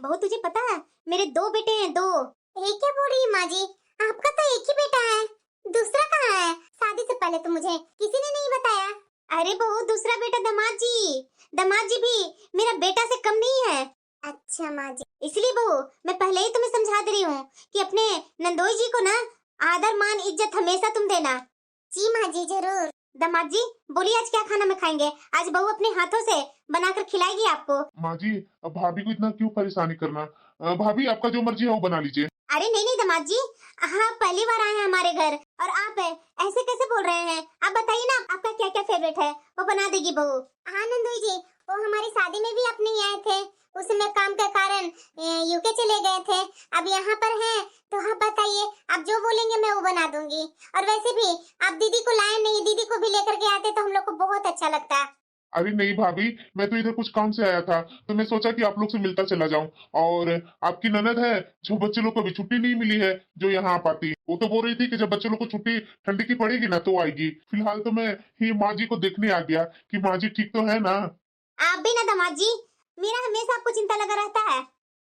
बहू तुझे पता है मेरे दो बेटे हैं, दो। एक क्या बोल रही है माँ जी? आपका तो एक ही बेटा है, दूसरा कहाँ है? शादी से पहले तो मुझे किसी ने नहीं बताया। अरे बहू दूसरा बेटा दामाद जी भी मेरा बेटा से कम नहीं है। अच्छा माँ जी। इसलिए बहू मैं पहले ही तुम्हें समझा दे रही हूँ कि अपने नंदोई जी को ना आदर मान इज्जत हमेशा तुम देना। जी माँ जी जरूर। दामाद जी बोलिए आज क्या खाना में खाएंगे? आज बहू अपने हाथों से बनाकर खिलाएगी आपको। माँ जी, अब भाभी को इतना क्यों परेशानी करना। भाभी आपका जो मर्जी है वो बना लीजिए। अरे नहीं नहीं दामाद जी, हाँ पहली बार आए हैं हमारे घर और आप ऐसे कैसे बोल रहे हैं? आप बताइए ना आपका क्या क्या फेवरेट है, वो बना देगी बहू। हाँ नंदोई जी, वो हमारी शादी में भी अपने ही आए थे, उस समय काम के कारण यूके चले गए थे, अब यहाँ पर हैं, तो आप बताइए आप जो बोलेंगे मैं वो बना दूंगी। और वैसे भी आप दीदी को लाए नहीं, दीदी को भी लेकर के आते तो हम लोग को बहुत अच्छा लगता। अरे नहीं भाभी, मैं तो इधर कुछ काम से आया था, तो मैं सोचा कि आप लोग से मिलता चला जाऊं। और आपकी ननद है, जो बच्चे लोग को अभी छुट्टी नहीं मिली है, जो यहाँ आ पाती, वो तो बोल रही थी कि जब बच्चे लोग को छुट्टी ठंडी की पड़ेगी ना तो आएगी। फिलहाल तो मैं ही माँ जी को देखने आ गया कि माँ जी ठीक तो है ना। आप भी ना दामाद जी, मेरा हमेशा आपको चिंता लगा रहता है,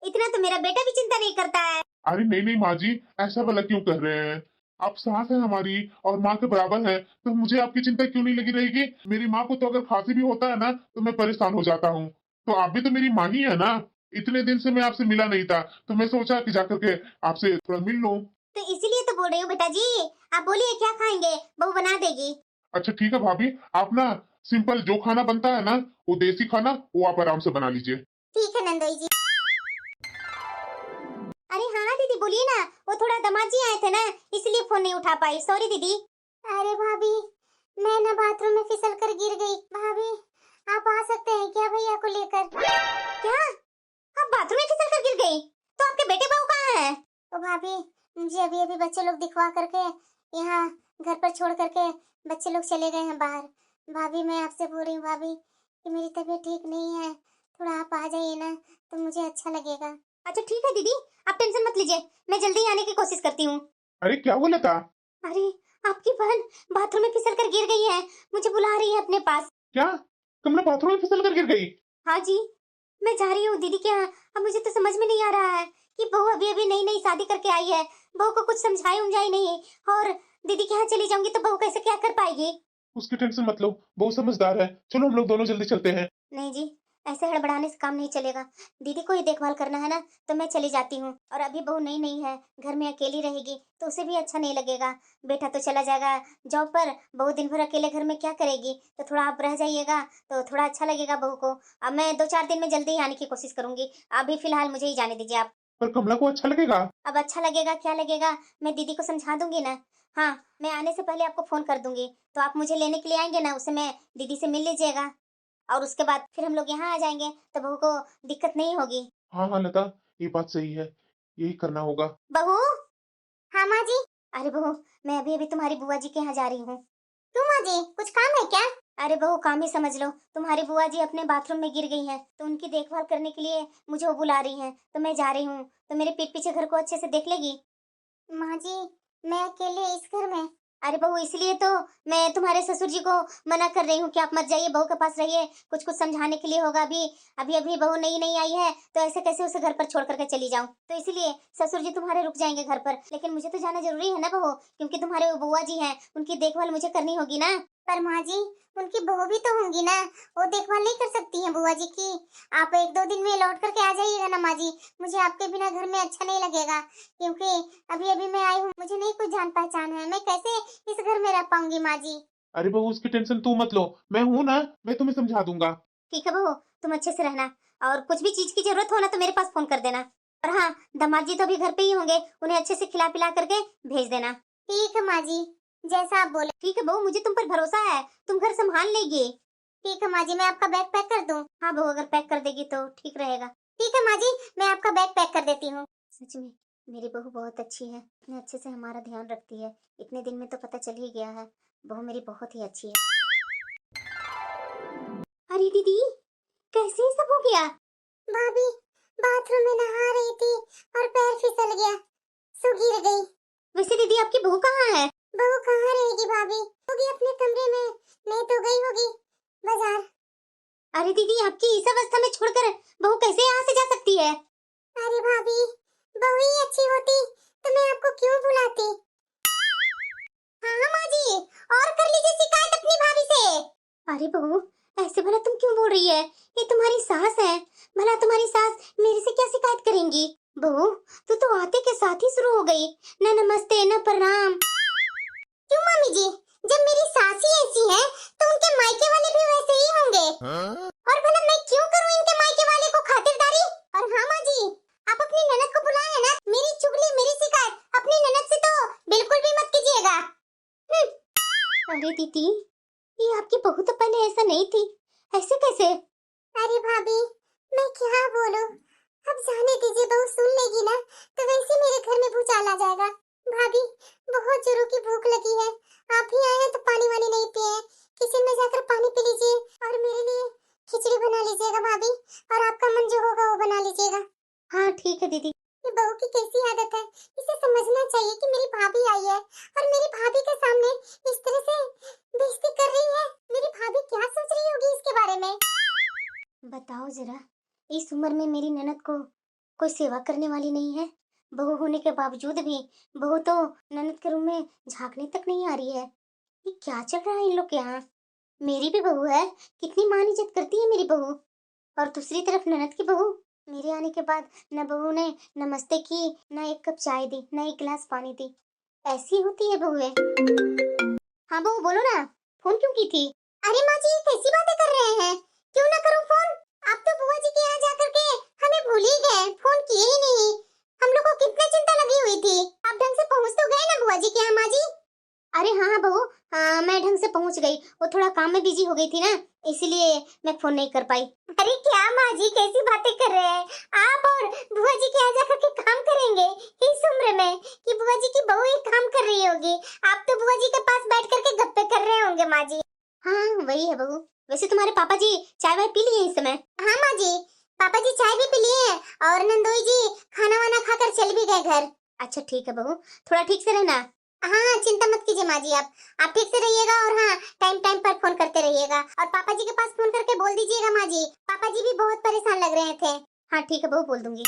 इतना तो मेरा बेटा भी चिंता नहीं करता है। अरे नहीं नहीं माँ जी, ऐसा भला क्यों कर रहे हैं। आप सास है हमारी और माँ के बराबर है, तो मुझे आपकी चिंता क्यों नहीं लगी रहेगी। मेरी माँ को तो अगर खांसी भी होता है ना तो मैं परेशान हो जाता हूँ। तो आप भी तो मेरी माँ ही है ना। इतने दिन से मैं आपसे मिला नहीं था, तो मैं सोचा कि जाकर के आपसे थोड़ा मिल लूं। तो इसीलिए तो बोल रही हूँ बेटा जी, आप बोलिए क्या खाएंगे, बहू बना देगी। अच्छा ठीक है भाभी, आप ना सिंपल जो खाना बनता है ना, वो देसी खाना, वो आप आराम से बना लीजिए। ठीक है नंदोई जी। अरे हाँ हाँ दीदी बोलिए ना, वो थोड़ा दामाद जी आए थे ना इसलिए फोन नहीं उठा पाई, सॉरी दीदी। अरे भाभी मैं ना बाथरूम में फिसल कर गिर गई, भाभी आप आ सकते हैं क्या भैया को लेकर? क्या आप बाथरूम में फिसल कर गिर गई? तो आपके बेटे बहू कहाँ है? तो भाभी मुझे अभी अभी बच्चे लोग दिखवा करके यहाँ घर पर छोड़ करके बच्चे लोग चले गए हैं बाहर। भाभी मैं आपसे बोल रही हूँ भाभी कि मेरी तबीयत ठीक नहीं है, थोड़ा आप आ जाइए ना तो मुझे अच्छा लगेगा। अच्छा ठीक है दीदी, आप टेंशन मत लीजिए, मैं जल्दी ही आने की कोशिश करती हूँ। अरे क्या बोला था? अरे आपकी बहन बाथरूम में फिसल कर गिर गई है, मुझे बुला रही है अपने पास। क्या? कमला बाथरूम में फिसल कर गिर गई? हाँ जी, मैं जा रही हूँ दीदी के यहाँ। अब मुझे तो समझ में नहीं आ रहा है कि बहू अभी अभी नई नई शादी करके आई है, बहू को कुछ समझाई उमझाई नहीं, और दीदी के यहाँ चली जाऊंगी तो बहू कैसे क्या कर पाएगी। उसकी टेंशन मत लो, बहुत समझदार है। चलो हम लोग दोनों जल्दी चलते हैं। नहीं जी, ऐसे हड़बड़ाने से काम नहीं चलेगा, दीदी को ही देखभाल करना है ना, तो मैं चली जाती हूँ। और अभी बहू नई नई है, घर में अकेली रहेगी तो उसे भी अच्छा नहीं लगेगा। बेटा तो चला जाएगा जॉब पर, बहू दिन भर अकेले घर में क्या करेगी, तो थोड़ा आप रह जाइएगा तो थोड़ा अच्छा लगेगा बहू को। अब मैं 2-4 दिन में जल्दी ही आने की कोशिश करूंगी, अभी फिलहाल मुझे ही जाने दीजिए आप। पर कमला को अच्छा लगेगा? अब अच्छा लगेगा क्या लगेगा, मैं दीदी को समझा दूंगी ना। हाँ मैं आने से पहले आपको फोन कर दूंगी, तो आप मुझे लेने के लिए आएंगे ना, उसे मैं दीदी से मिल लीजिएगा, और उसके बाद फिर हम लोग यहाँ आ जाएंगे तो बहू को दिक्कत नहीं होगी। हाँ हाँ लता, ये बात सही है, यही करना होगा। बहू। हाँ माँ जी। अरे बहू मैं अभी अभी तुम्हारी बुआ जी के यहाँ जा रही हूँ। क्यों माँ जी, कुछ काम है क्या? अरे बहू काम ही समझ लो, तुम्हारी बुआ जी अपने बाथरूम में गिर गई हैं, तो उनकी देखभाल करने के लिए मुझे वो बुला रही हैं, तो मैं जा रही हूँ, तो मेरे पीठ पीछे घर को अच्छे से देख लेगी। माँ जी मैं अकेले इस घर में? अरे बहू इसलिए तो मैं तुम्हारे ससुर जी को मना कर रही हूँ कि आप मत जाइए, बहू के पास रहिए, कुछ कुछ समझाने के लिए होगा। अभी अभी अभी बहू नई नई आई है, तो ऐसे कैसे उसे घर पर छोड़ करके चली जाऊं, तो इसलिए ससुर जी तुम्हारे रुक जाएंगे घर पर, लेकिन मुझे तो जाना जरूरी है ना बहू, क्योंकि तुम्हारे वो बुआ जी हैं, उनकी देखभाल मुझे करनी होगी ना। पर माँ जी उनकी बहू भी तो होंगी ना, वो देखभाल नहीं कर सकती हैं बुआ जी की? आप 1-2 दिन में लौट करके आ जाइएगा ना माँ जी, मुझे आपके बिना घर में अच्छा नहीं लगेगा, क्योंकि अभी अभी मैं आई हूँ, मुझे नहीं कुछ जान पहचान है, मैं कैसे इस घर में रह पाऊंगी माँ जी। अरे बहू उसकी टेंशन तू मत लो, मैं हूं ना, मैं तुम्हें समझा दूंगा। ठीक है बहू, तुम अच्छे से रहना, और कुछ भी चीज की जरूरत हो ना तो मेरे पास फोन कर देना। और हाँ दामाद जी तो अभी घर पे ही होंगे, उन्हें अच्छे से खिला पिला करके भेज देना। ठीक है माँ जी, जैसा आप बोले। ठीक है बहू मुझे तुम पर भरोसा है, तुम घर संभाल लेगी। ठीक है माँ जी, मैं आपका बैग पैक कर दूं? हाँ बहू अगर पैक कर देगी तो ठीक रहेगा। ठीक है माँ जी, मैं आपका बैग पैक कर देती हूँ। सच में मेरी बहू बहुत अच्छी है, इतने अच्छे से हमारा ध्यान रखती है, इतने दिन में तो पता चल ही गया है, बहू मेरी बहुत ही अच्छी है। अरे दीदी कैसे ये सब हो गया? भाभी बाथरूम में नहा रही थी और पैर फिसल गया, सो गिर गई। वैसे दीदी आपकी बहू कहाँ है? बहू कहाँ रहेगी भाभी, होगी अपने कमरे में, नहीं तो गई होगी बाजार। अरे दीदी आपकी इस अवस्था में छोड़कर बहू कैसे यहाँ से जा सकती है? अरे भाभी, बहू ही अच्छी होती तो मैं आपको क्यों बुलाती। हाँ हाँ माँ जी, और कर लीजिए शिकायत अपनी भाभी से। अरे बहू, ऐसे भला तुम क्यों बोल रही है? ये तुम्हारी सास है, भला तुम्हारी सास मेरे से क्या शिकायत करेंगी? बहू, तू तो आते के साथ ही शुरू हो गई, न नमस्ते न प्रणाम। क्यों मामी जी, जब मेरी सास ही ऐसी है तो उनके मायके वाले भी वैसे ही होंगे। और भला मैं क्यों करूं इनके मायके वाले को खातिरदारी? और हाँ माँ जी, आप अपनी ननद को बुलाए है ना, मेरी चुगली मेरी शिकायत अपनी ननद से तो बिल्कुल भी मत कीजिएगा। अरे दीदी, ये आपकी बहू तो पहले ऐसा नहीं थी, ऐसे कैसे? अरे भाभी, मैं क्या बोलूं, अब जाने दीजिए, बहू सुन लेगी ना तो वैसे मेरे घर में भूचाल आ जाएगा। भाभी, बहुत जोरों की भूख लगी है, आप ही आए हैं तो पानी वानी नहीं पिए हैं, किचन में जाकर पानी पी लीजिए और मेरे लिए खिचड़ी बना लीजिएगा भाभी, और आपका मन जो होगा वो बना लीजिएगा। हाँ ठीक है दीदी। ये बहू की कैसी आदत है, इसे समझना चाहिए कि मेरी भाभी आई है और मेरी भाभी के सामने इस तरह से बेइज्जती कर रही है। मेरी भाभी क्या सोच रही होगी इसके बारे में? बताओ जरा, इस उम्र में मेरी ननद को कोई सेवा करने वाली नहीं है, बहू होने के बावजूद भी बहू तो ननद के रूम में झांकने तक नहीं आ रही है। ये क्या चल रहा है इन लोग के यहाँ? मेरी भी बहू है, कितनी मान इज्जत करती है मेरी बहू, और दूसरी तरफ ननद की बहू, मेरे आने के बाद न बहू ने नमस्ते की, न एक कप चाय दी, न एक गिलास पानी दी। ऐसी होती है बहुएं। हाँ बहू बोलो ना, फोन क्यों की थी? अरे माँ जी, कैसी बातें कर रहे हैं, क्यों ना करूँ फोन? आप तो बुआ जी के यहाँ जाकर के हमें भूल ही गए, फोन किए ही नहीं। हम लोग को कितनी चिंता लगी हुई थी, आप ढंग से पहुँच तो गए ना बुआ जी के यहाँ माँ जी? अरे हाँ हाँ बहू, हाँ मैं ढंग से पहुँच गई, वो थोड़ा काम में बिजी हो गई थी ना, इसीलिए मैं फोन नहीं कर पाई। अरे क्या माँ जी, कैसी बातें कर रहे हैं आप, और बुआ जी के यहाँ जाकर के काम करेंगे इस उम्र में कि बुआ जी की बहू ही काम कर रही होगी? आप तो बुआ जी के पास बैठ करके गप्पे कर रहे होंगे माँ जी। हाँ वही है बहू। वैसे तुम्हारे पापा जी चाय वाय पी लिए इस समय? हाँ माँ जी, पापा जी चाय भी पी लिए और नंदोई जी खाना वाना खाकर चल भी गए घर। अच्छा ठीक है बहू, थोड़ा ठीक से रहना। हाँ चिंता मत कीजिए माँ जी, आप ठीक से रहिएगा, और हाँ टाइम टाइम पर फोन करते रहिएगा, और पापा जी के पास फोन करके बोल दीजिएगा माँ जी, पापा जी भी बहुत परेशान लग रहे थे। हाँ ठीक है बहू, बोल दूंगी।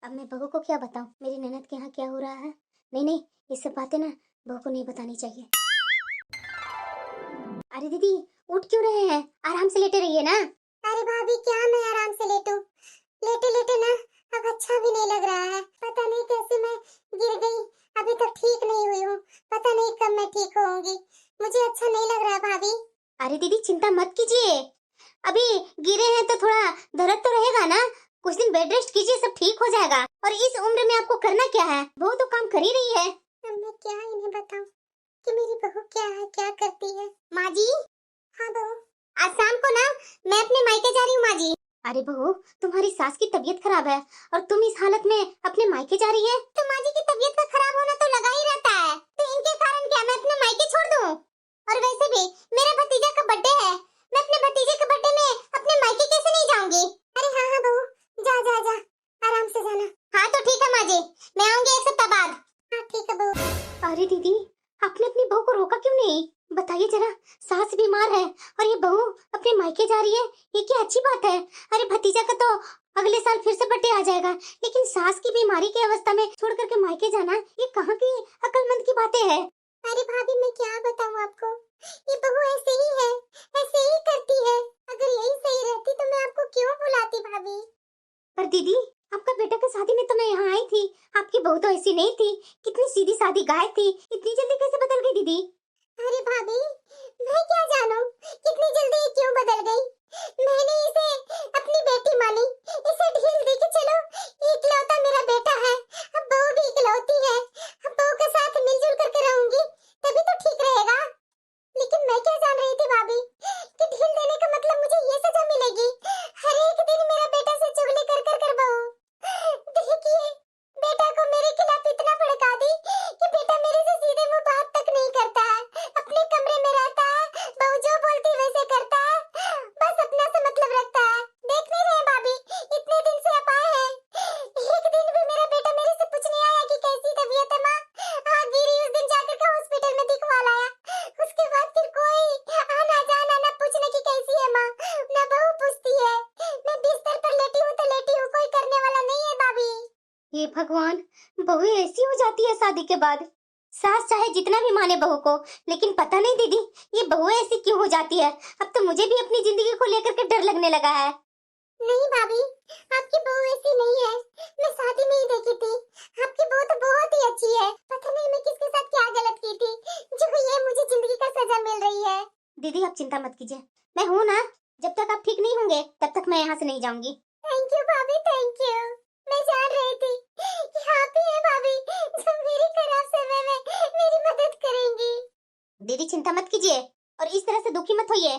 अब मैं बहू को क्या बताऊं मेरी ननद के यहाँ क्या हो रहा है? नहीं नहीं, ये सब बातें ना बहू को नहीं बतानी चाहिए। अरे दीदी, उठ क्यों रहे हैं, आराम से लेटे रहिए ना। अरे भाभी, क्या मैं आराम से लेटूं, लेटे लेटे ना अब अच्छा भी नहीं लग रहा है, पता नहीं कैसे मैं गिर गई, अभी तक ठीक नहीं हुई हूँ, पता नहीं कब मैं ठीक होऊंगी, मुझे अच्छा नहीं लग रहा है भाभी। अरे दीदी चिंता मत कीजिए, अभी गिरे हैं तो थोड़ा दर्द तो रहेगा ना, कुछ दिन बेड रेस्ट कीजिए, सब ठीक हो जाएगा। और इस उम्र में आपको करना क्या है, वो तो काम कर ही रही है। अब मैं क्या इन्हें बताऊं कि मेरी बहू क्या है, क्या करती है। माँ जी। हाँ बहू, आज शाम को ना मैं अपने मायके जा रही हूँ माँ जी। अरे बहू, तुम्हारी सास की तबीयत खराब है और तुम इस हालत में अपने मायके जा रही है? तो माँ जी की तबीयत का खराब होना तो लगा ही रहता है, तो इनके कारण क्या मैं अपने मायके छोड़ दूं? और वैसे भी मेरा भतीजा का बर्थडे है, मैं अपने भतीजे के बर्थडे में अपने मायके कैसे नहीं जाऊंगी? अरे हाँ हाँ बहू, जा जा जा, आराम से जाना। हाँ तो ठीक है माँ जी, मैं आऊंगी एक सप्ताह बाद। हाँ ठीक है बहू। अरे दीदी, आपने अपनी बहू को रोका क्यों नहीं? बताइए जरा, सास बीमार है और ये बहू अपने मायके जा रही है, ये क्या अच्छी बात है? अरे भतीजा का तो अगले साल फिर से बर्थडे आ जाएगा, लेकिन सास की बीमारी की अवस्था में छोड़ करके मायके जाना, ये कहाँ की अक्लमंद की बातें है? अरे भाभी, मैं क्या बताऊँ आपको, ये बहू ऐसे ही है, ऐसे ही करती है, अगर यही सही रहती तो मैं आपको क्यों बुलाती भाभी? पर दीदी, आपका बेटा की शादी में तो मैं यहाँ आई थी, आपकी बहू तो ऐसी नहीं थी, कितनी सीधी सादी गाय थी, इतनी जल्दी कैसे बदल गई दीदी? अरे भाभी, मैं क्या जानूं कितनी जल्दी ये क्यों बदल गई, मैंने इसे अपनी बेटी मानी, इसे ढील दी कि चलो ये इकलौता मेरा बेटा है, अब बहू भी इकलौती है, अब बहू के साथ मिलजुल करके रहूंगी तभी तो ठीक रहेगा। लेकिन मैं क्या जान रही थी भाभी कि ढील देने का मतलब मुझे ये सजा मिलेगी, हर एक दिन मेरा बेटा से चुगली कर कर कर बहू, देखिए बेटा को मेरे खिलाफ इतना भड़का दी कि बेटा मेरे से सीधे मुंह बात तक नहीं करता है, अपने कमरे में रहता है, बहू जो बोलती वैसे करता है, बस अपना से मतलब रखता है। देख नहीं रहे भाभी, इतने दिन से आप ये भगवान, बहू ऐसी हो जाती है शादी के बाद। सास चाहे जितना भी माने बहू को, लेकिन पता नहीं दीदी, ये बहू ऐसी क्यों हो जाती है। अब तो मुझे भी अपनी जिंदगी को लेकर के डर लगने लगा है। नहीं भाभी, आपकी बहू ऐसी नहीं है। मैं शादी में ही देखी थी। आपकी बहू तो बहुत ही अच्छी है। पता नहीं मैं किसके साथ क्या गलत की थी, जो ये मुझे जिंदगी का सजा मिल रही है। दीदी आप चिंता मत कीजिए, मैं हूँ ना। जब तक आप ठीक नहीं होंगे तब तक मैं यहाँ से नहीं जाऊंगी। थैंक यू भाभी, थैंक यू। मैं जान रही थी कि आप ही हैं भाभी, जो मेरी खराब समय में मेरी मदद करेंगी। दीदी चिंता मत कीजिए और इस तरह से दुखी मत होइए।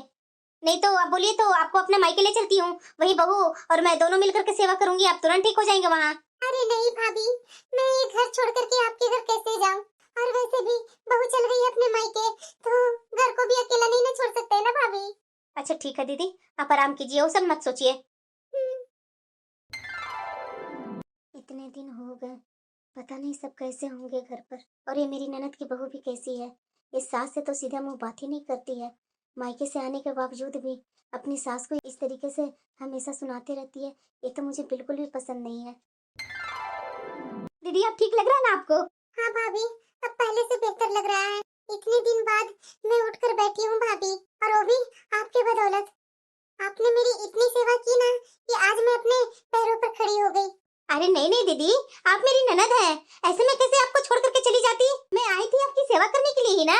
नहीं तो आप बोलिए तो आपको अपने मायके ले चलती हूँ। वही बहू और मैं दोनों मिलकर के सेवा करूंगी, आप तुरंत ठीक हो जाएंगे वहाँ। अरे नहीं भाभी, मैं ये घर छोड़ करके आपके घर कैसे जाऊँ। और वैसे भी बहू चल गई है अपने मायके, तो घर को भी अकेला नहीं ना छोड़ सकते ना भाभी। अच्छा ठीक है दीदी, आप आराम कीजिए, वो सब मत सोचिए। इतने दिन हो गए, पता नहीं सब कैसे होंगे घर पर। और ये मेरी ननद की बहू भी कैसी है। इस सास से तो सीधा मुंह बात ही नहीं करती है। मायके से आने के बावजूद भी अपनी सास को इस तरीके से हमेशा सुनाती रहती है। ये तो मुझे बिल्कुल भी पसंद नहीं है। दीदी आप ठीक लग रहा है ना आपको? हाँ भाभी, अब पहले से बेहतर लग रहा है। इतने दिन बाद मैं उठकर बैठी हूँ भाभी, और वो भी आपके बदौलत। आपने मेरी इतनी सेवा की ना कि आज मैं अपने पैरों पर खड़ी हो गई। अरे नहीं नहीं दीदी, आप मेरी ननद हैं, ऐसे में कैसे आपको छोड़ करके चली जाती। मैं आई थी आपकी सेवा करने के लिए ही ना।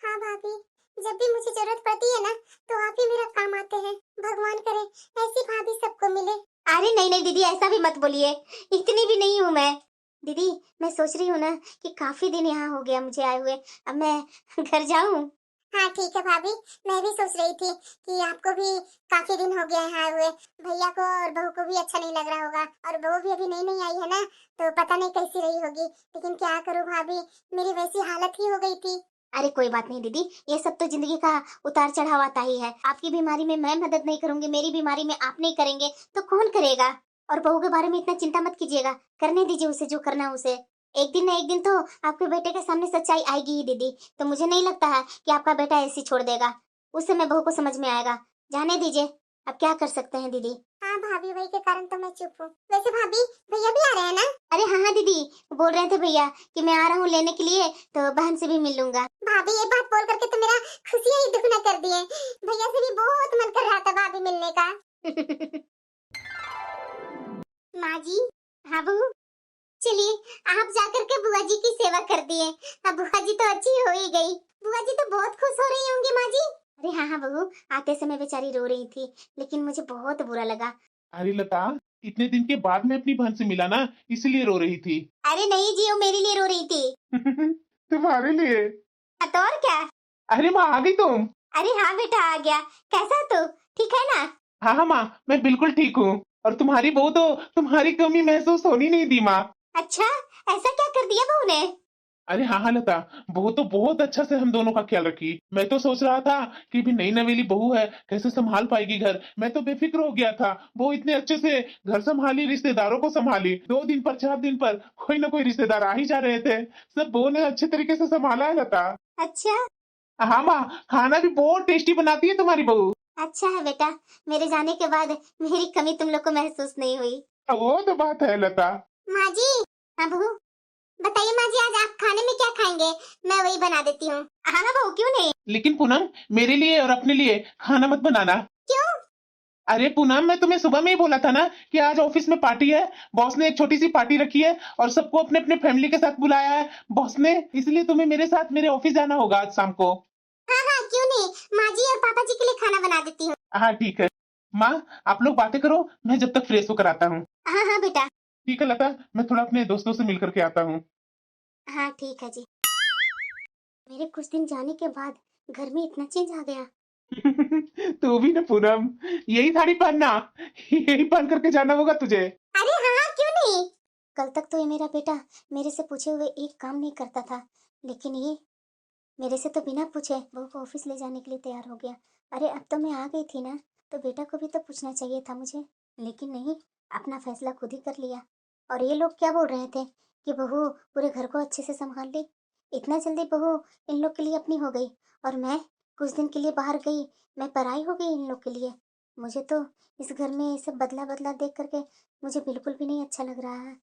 हाँ भाभी, जब भी मुझे जरूरत पड़ती है ना, तो आप ही मेरा काम आते हैं। भगवान करे ऐसी भाभी सबको मिले। अरे नहीं नहीं दीदी, ऐसा भी मत बोलिए, इतनी भी नहीं हूँ मैं। दीदी मैं सोच रही हूँ ना कि काफी दिन यहाँ हो गया मुझे आए हुए, अब मैं घर जाऊँ। हाँ ठीक है भाभी, मैं भी सोच रही थी कि आपको भी काफी दिन हो गया है आए हुए। भैया को और बहू को भी अच्छा नहीं लग रहा होगा, और बहू भी अभी नई नई आई है ना, तो पता नहीं कैसी रही होगी। लेकिन क्या करूँ भाभी, मेरी वैसी हालत ही हो गई थी। अरे कोई बात नहीं दीदी, ये सब तो जिंदगी का उतार चढ़ाव आता ही है। आपकी बीमारी में मैं मदद नहीं करूंगी, मेरी बीमारी में आप नहीं करेंगे तो कौन करेगा। और बहू के बारे में इतना चिंता मत कीजिएगा, करने दीजिए उसे जो करना है उसे। एक दिन ना एक दिन तो आपके बेटे के सामने सच्चाई आएगी ही दीदी। तो मुझे नहीं लगता है कि आपका बेटा ऐसे छोड़ देगा। उस समय बहू को समझ में आएगा। जाने दीजिए, अब क्या कर सकते हैं दीदी। हाँ भाभी, वही के कारण तो मैं चुप हूँ। वैसे भाभी, भैया भी आ रहे हैं ना? अरे हाँ हाँ दीदी, बोल रहे थे भैया कि मैं आ रहा हूँ लेने के लिए, तो बहन से भी मिल लूंगा। भाभी ये बात बोल करके तो मेरा खुशियाँ ही दुगना कर दिए। भैया से भी बहुत मन कर रहा था भाभी मिलने का। माँ जी। हाँ बहू, चलिए आप जाकर के बुआ जी की सेवा कर दिए। अब बुआ जी तो अच्छी हो ही गई। बुआ जी तो बहुत खुश हो रही होंगी माँ जी। अरे हाँ हाँ बहू, आते समय बेचारी रो रही थी, लेकिन मुझे बहुत बुरा लगा। अरे लता, इतने दिन के बाद मैं अपनी बहन से मिला ना, इसलिए रो रही थी। अरे नहीं जी, वो मेरे लिए रो रही थी। तुम्हारे लिए? हाँ, तो और क्या। अरे माँ आ गई तुम? अरे हाँ बेटा आ गया। कैसा तू, ठीक है ना? हाँ हाँ माँ, मैं बिल्कुल ठीक हूँ। और तुम्हारी बहू तो तुम्हारी कमी महसूस होनी नहीं दी माँ। अच्छा, ऐसा क्या कर दिया बहू ने? अरे हाँ हाँ लता, बहू तो बहुत अच्छा से हम दोनों का ख्याल रखी। मैं तो सोच रहा था कि भी नई नवेली बहू है, कैसे संभाल पाएगी घर। मैं तो बेफिक्र हो गया था। वो इतने अच्छे से घर संभाली, रिश्तेदारों को संभाली। 2 दिन पर 4 दिन पर कोई ना कोई रिश्तेदार आ ही जा रहे थे। सब बहू ने अच्छे तरीके से संभाला है लता। अच्छा। हाँ माँ, खाना भी बहुत टेस्टी बनाती है तुम्हारी बहू। अच्छा है बेटा, मेरे जाने के बाद मेरी कमी तुम लोग को महसूस नहीं हुई। वो तो बात है लता। माँ जी। हाँ बहू, बताइए माँ जी, आज आप खाने में क्या खाएंगे? मैं वही बना देती हूँ। हाँ हाँ बहू, क्यों नहीं। लेकिन पूनम, मेरे लिए और अपने लिए खाना मत बनाना। क्यों? अरे पूनम, मैं तुम्हें सुबह में ही बोला था ना कि आज ऑफिस में पार्टी है। बॉस ने एक छोटी सी पार्टी रखी है और सबको अपने अपने फैमिली के साथ बुलाया है बॉस ने। इसलिए तुम्हें मेरे साथ मेरे ऑफिस जाना होगा आज शाम को। हाँ हाँ क्यों नहीं, माँ जी और पापा जी के लिए खाना बना देती हूँ। हाँ ठीक है माँ, आप लोग बातें करो, मैं जब तक फ्रेश होकर आता हूँ। हाँ हाँ बेटा। ठीक है लता, मैं थोड़ा अपने दोस्तों से मिल करके आता हूँ। हाँ ठीक है जी। मेरे कुछ दिन जाने के बाद घर में इतना चेंज आ गया। तू भी ना पूनम, यही साड़ी पहनना, यही पहन करके जाना होगा तुझे। अरे हाँ क्यों नहीं। कल तक तो ये मेरा बेटा मेरे से पूछे हुए एक काम नहीं करता था, लेकिन ये मेरे से तो बिना पूछे बहू को ऑफिस ले जाने के लिए तैयार हो गया। अरे अब तो मैं आ गई थी ना, तो बेटा को भी तो पूछना चाहिए था मुझे, लेकिन नहीं, अपना फैसला खुद ही कर लिया। और ये लोग क्या बोल रहे थे कि बहू पूरे घर को अच्छे से संभाल ली। इतना जल्दी बहू इन लोग के लिए अपनी हो गई, और मैं कुछ दिन के लिए बाहर गई, मैं पराई हो गई इन लोग के लिए। मुझे तो इस घर में ये सब बदला बदला देख करके मुझे बिल्कुल भी नहीं अच्छा लग रहा है।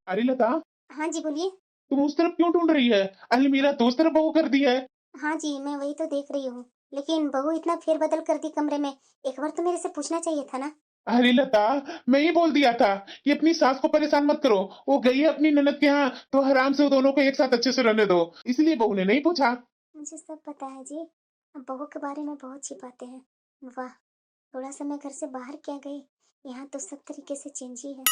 अरे लता, हाँ जी बोलिए। तुम उस तरफ क्यों ढूंढ रही है? अलमीरा तो उस तरफ बहू कर दी है। हाँ जी, मैं वही तो देख रही हूँ, लेकिन बहू इतना फेरबदल कर दी कमरे में, एक बार तो मेरे से पूछना चाहिए था ना। अरे लता, मैं ही बोल दिया था कि अपनी सास को परेशान मत करो। वो गई है अपनी ननद के यहाँ, तो आराम से वो दोनों को एक साथ अच्छे से रहने दो। इसलिए बहू ने नहीं पूछा। मुझे सब पता है जी, अब बहू के बारे में बहुत छिपाते हैं। वाह, थोड़ा सा मैं घर से बाहर क्या गई, यहाँ तो सब तरीके से चेंज ही है।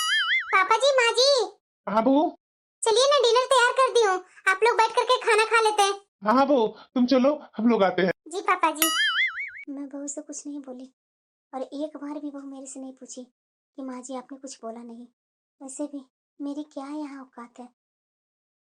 पापा जी, माँ जी, हाँ बहू। चलिए ना, डिनर तैयार कर दी हूँ, आप लोग बैठ करके खाना खा लेते हैं। हाँ हाँ बहू, तुम चलो, हम लोग आते हैं। जी पापा जी। मैं बहू से कुछ नहीं बोली, और एक बार भी बहू मेरे से नहीं पूछी कि माँ जी आपने कुछ बोला नहीं। वैसे भी मेरी क्या यहाँ औकात है,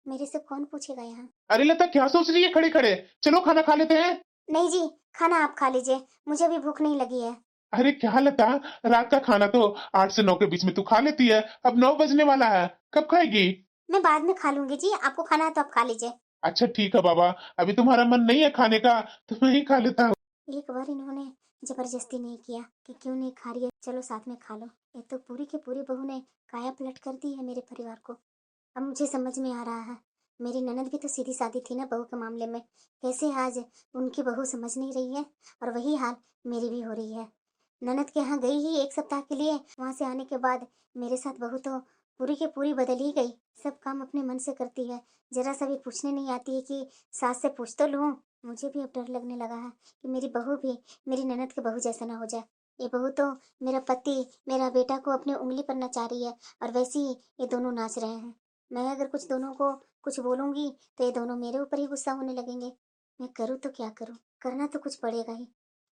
मेरे से कौन पूछेगा यहाँ। अरे लता, क्या सोच रही है खड़े खड़े? चलो खाना खा लेते हैं। नहीं जी, खाना आप खा लीजिए, मुझे अभी भूख नहीं लगी है। अरे क्या लता, रात का खाना तो 8 से 9 के बीच में तू खा लेती है। अब 9 बजने वाला है, कब खाएगी? मैं बाद में खा लूंगी जी, आपको खाना है तो आप खा लीजिए। अच्छा ठीक है बाबा, अभी तुम्हारा मन नहीं है खाने का तो मैं ही खा लेता हूँ। एक बार इन्होंने जबरदस्ती नहीं किया कि क्यों नहीं खा रही है, चलो साथ में खा लो। ये तो पूरी की पूरी बहू ने काया पलट कर दी है मेरे परिवार को। अब मुझे समझ में आ रहा है, मेरी ननद भी तो सीधी सादी थी ना बहू के मामले में, कैसे आज उनकी बहू समझ नहीं रही है, और वही हाल मेरी भी हो रही है। ननद के यहाँ गई ही 1 सप्ताह के लिए, वहां से आने के बाद मेरे साथ बहू तो पूरी की पूरी बदल ही गई। सब काम अपने मन से करती है, जरा सा भी पूछने नहीं आती है कि सास से पूछ तो लूं। मुझे भी अब डर लगने लगा है कि मेरी बहू भी मेरी ननद के बहू जैसा ना हो जाए। ये बहू तो मेरा पति, मेरा बेटा को अपनी उंगली पर नचा रही है, और वैसे ही ये दोनों नाच रहे हैं। मैं अगर कुछ दोनों को कुछ बोलूंगी तो ये दोनों मेरे ऊपर ही गुस्सा होने लगेंगे। मैं करूँ तो क्या करूँ, करना तो कुछ पड़ेगा ही,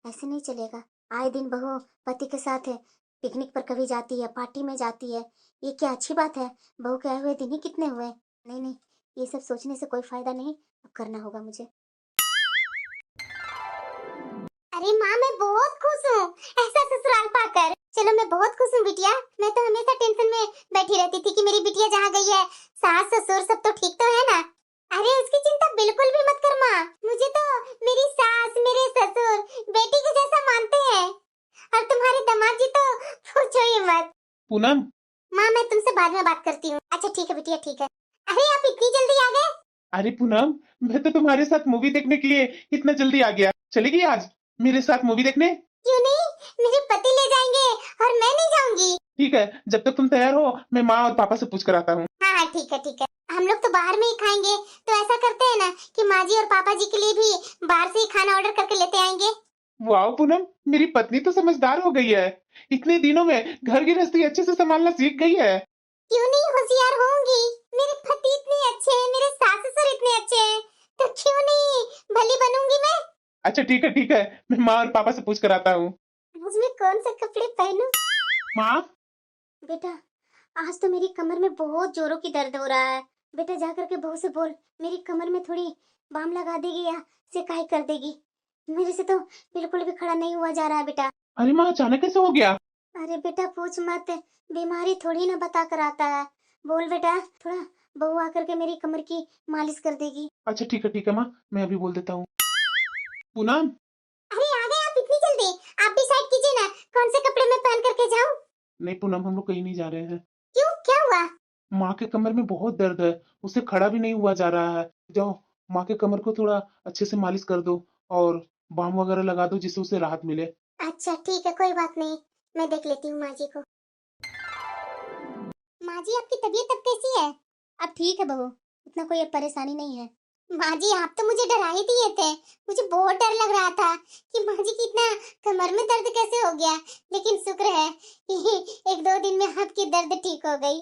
ऐसे नहीं चलेगा। आए दिन बहू पति के साथ है, पिकनिक पर कभी जाती है, पार्टी में जाती है, ये क्या अच्छी बात है? बहू के आए हुए दिन ही कितने हुए। नहीं नहीं, ये सब सोचने से कोई फायदा नहीं, अब करना होगा मुझे। अरे माँ, मैं बहुत खुश हूँ ऐसा ससुराल पाकर। चलो, मैं बहुत खुश हूँ बिटिया। मैं तो हमेशा टेंशन में बैठी रहती थी कि मेरी बिटिया जहाँ गई है, सास ससुर सब तो ठीक तो है ना। अरे उसकी चिंता बिल्कुल भी मत कर माँ, मुझे तो मेरी सास मेरे ससुर बेटी के जैसा मानते हैं, और तुम्हारे दामाद जी तो पूछो ही मत। पूनम। माँ, मैं तुमसे बाद में बात करती हूँ। अच्छा ठीक है बिटिया, ठीक है। अरे आप इतनी जल्दी आ गए? अरे पूनम, मैं तो तुम्हारे साथ मूवी देखने के लिए इतना जल्दी आ गया। चलेगी आज मेरे साथ मूवी देखने? क्यों नहीं, मेरे पति ले जाएंगे और मैं नहीं जाऊंगी। ठीक है, जब तक तुम तैयार हो मैं माँ और पापा से पूछ कर आता हूँ। हाँ हाँ ठीक है ठीक है, हम लोग तो बाहर में ही खाएंगे, तो ऐसा करते हैं ना कि माँ जी और पापा जी के लिए भी बाहर से ही खाना ऑर्डर करके लेते आएंगे। वाह पूनम, मेरी पत्नी तो समझदार हो गई है। इतने दिनों में घर गृहस्थी अच्छे से संभालना सीख गई है। क्यों नहीं होशियार होंगी, मेरे पति इतने अच्छे हैं, मेरे सास ससुर इतने अच्छे हैं, तो क्यों नहीं भली बनूंगी मैं। अच्छा ठीक है, मैं माँ और पापा से पूछ कर आता हूँ। उसमें कौन से कपड़े पहनूं? माँ। बेटा, आज तो मेरी कमर में बहुत जोरों की दर्द हो रहा है। बेटा जा करके बहू से बोल, मेरी कमर में थोड़ी बाम लगा देगी या सिकाई कर देगी। मेरे से तो बिल्कुल भी खड़ा नहीं हुआ जा रहा है बेटा। अरे माँ, अचानक कैसे हो गया? अरे बेटा पूछ मत, बीमारी थोड़ी ना बता कर आता है। बोल बेटा, थोड़ा बहू आकर के मेरी कमर की मालिश कर देगी। अच्छा ठीक है माँ, मैं अभी बोल देता हूँ। पूनम। अरे आ गए आप इतनी जल्दी? आप डिसाइड कीजिए ना कौन से कपड़े में पहन करके जाऊं। नहीं पूनम, हम लोग कहीं नहीं जा रहे हैं। क्यों, क्या हुआ? माँ के कमर में बहुत दर्द है, उसे खड़ा भी नहीं हुआ जा रहा है। जाओ, माँ के कमर को थोड़ा अच्छे से मालिश कर दो और बाम वगैरह लगा दो जिससे उसे राहत मिले। अच्छा ठीक है, कोई बात नहीं, मैं देख लेती हूँ माँ जी को। माँ जी आपकी तबीयत अब कैसी है? अब ठीक है बहू, इतना कोई अब परेशानी नहीं है। माँ जी आप तो मुझे डरा ही दिए थे, मुझे बहुत डर लग रहा था कि माँ जी की इतना कमर में दर्द कैसे हो गया, लेकिन शुक्र है कि 1-2 दिन में आपकी दर्द ठीक हो गई।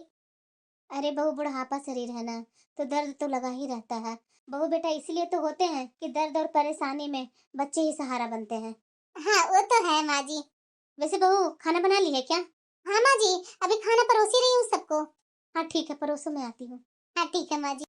अरे बहू, बुढ़ापा शरीर है ना, तो दर्द तो लगा ही रहता है। बहू बेटा इसलिए तो होते हैं कि दर्द और परेशानी में बच्चे ही सहारा बनते हैं। हाँ वो तो है माँ जी। वैसे बहू खाना बना ली है क्या? हाँ माँ जी, अभी खाना परोस ही रही हूँ सबको। हाँ ठीक है, परोसो, मैं आती हूँ। हाँ ठीक है माँ जी।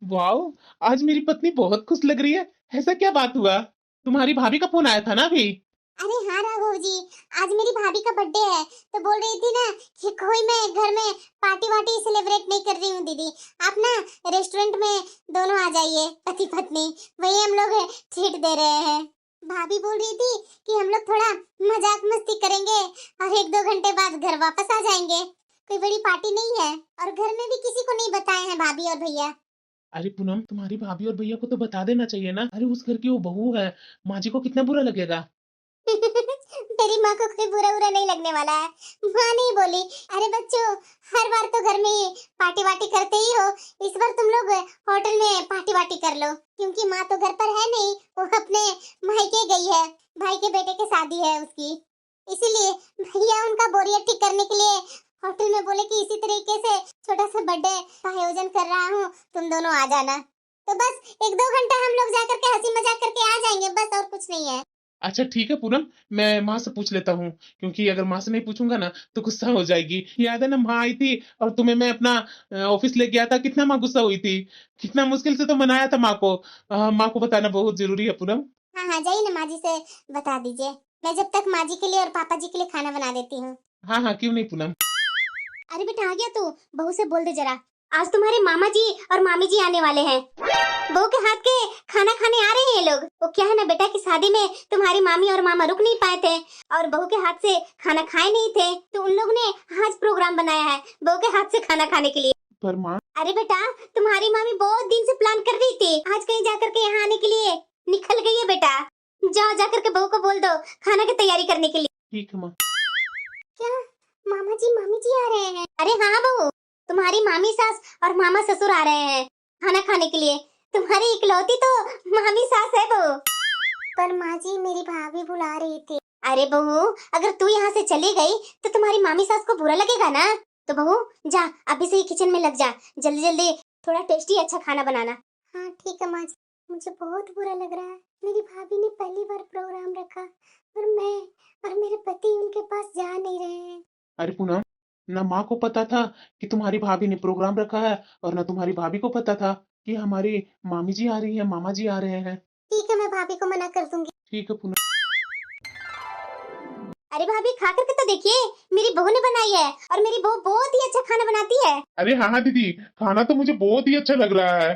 वाओ, आज मेरी पत्नी बहुत खुश लग रही है। ऐसा क्या बात हुआ? तुम्हारी भाभी का फोन आया था ना अभी? अरे हाँ राघव जी, आज मेरी भाभी का बर्थडे है, तो बोल रही थी ना कि कोई मैं घर में पार्टी वार्टी सेलिब्रेट नहीं कर रही हूँ दीदी, आप ना रेस्टोरेंट में दोनों आ जाइए पति पत्नी, वही हम लोग ट्रीट दे रहे हैं। भाभी बोल रही थी कि हम लोग थोड़ा मजाक मस्ती करेंगे और 1-2 घंटे बाद घर वापस आ जाएंगे। कोई बड़ी पार्टी नहीं है और घर में भी किसी को नहीं बताए हैं भाभी और भैया। अरे पूनम, तुम्हारी भाभी और भैया को तो बता देना चाहिए ना। अरे उस घर की वो बहू है, माँ जी को कितना बुरा लगेगा। तेरी माँ को कोई बुरा बुरा नहीं लगने वाला है। माँ नहीं बोली। अरे बच्चों, हर बार तो घर में ही पार्टी वार्टी करते ही हो, इस बार तुम लोग होटल में पार्टी वार्टी कर लो, क्योंकि माँ तो घर पर है नहीं, वो अपने मायके गई है, भाई के बेटे की शादी है उसकी। इसीलिए भैया उनका बोरियत ठीक करने के लिए होटल में बोले कि इसी तरीके से छोटा सा बर्थडे का आयोजन कर रहा हूँ, तुम दोनों आ जाना। तो बस 1-2 घंटा हम लोग जाकर के हंसी मजाक करके आ जाएंगे, बस और कुछ नहीं है। अच्छा ठीक है पूनम, मैं माँ से पूछ लेता हूँ, क्योंकि अगर माँ से नहीं पूछूंगा ना तो गुस्सा हो जाएगी। याद है ना, माँ आई थी और तुम्हें मैं अपना ऑफिस ले गया था, कितना माँ गुस्सा हुई थी। कितना मुश्किल से तो मनाया था माँ को। माँ को बताना बहुत जरूरी है पूनम। हाँ हाँ, जाइए ना, माँ जी से बता दीजिए। मैं जब तक माँ जी के लिए और पापा जी के लिए खाना बना देती हूँ। हाँ हाँ, क्यों नहीं पूनम। अरे बेटा, आ गया तू? बहू से बोल दे जरा, आज तुम्हारे मामा जी और मामी जी आने वाले हैं। बहू के हाथ के खाना खाने आ रहे हैं ये लोग। वो क्या है ना बेटा, की शादी में तुम्हारी मामी और मामा रुक नहीं पाए थे और बहू के हाथ से खाना खाए नहीं थे, तो उन लोग ने आज प्रोग्राम बनाया है बहू के हाथ से खाना खाने के लिए। पर माँ, अरे बेटा, तुम्हारी मामी बहुत दिन से प्लान कर रही थी, आज कहीं जाकर के यहाँ आने के लिए निकल गई है बेटा। जाओ जाकर के बहू को बोल दो खाना की तैयारी करने के लिए। ठीक है माँ। क्या मामा जी मामी जी आ रहे हैं? अरे हाँ बहू, तुम्हारी मामी सास और मामा ससुर आ रहे हैं खाना खाने के लिए। तुम्हारी इकलौती तो मामी सास है बहू। पर माँ जी, मेरी भाभी बुला रही थी। अरे बहू, अगर तू यहाँ से चली गई तो तुम्हारी मामी सास को बुरा लगेगा ना। तो बहू जा, अभी से ही किचन में लग जा, जल्दी जल्दी थोड़ा टेस्टी अच्छा खाना बनाना। हाँ ठीक है माँ जी। मुझे बहुत बुरा लग रहा है, मेरी भाभी ने पहली बार प्रोग्राम रखा और मैं और मेरे पति उनके पास जा नहीं रहे हैं। अरे पूनम, ना माँ को पता था कि तुम्हारी भाभी ने प्रोग्राम रखा है, और ना तुम्हारी भाभी को पता था कि हमारी मामी जी आ रही है, मामा जी आ रहे हैं। ठीक है, मैं भाभी को मना कर दूंगी। ठीक है पूनम। अरे भाभी, खा करके तो देखिए, मेरी बहू ने बनाई है और मेरी बहू बहुत ही अच्छा खाना बनाती है। अरे हाँ हाँ दीदी, खाना तो मुझे बहुत ही अच्छा लग रहा है।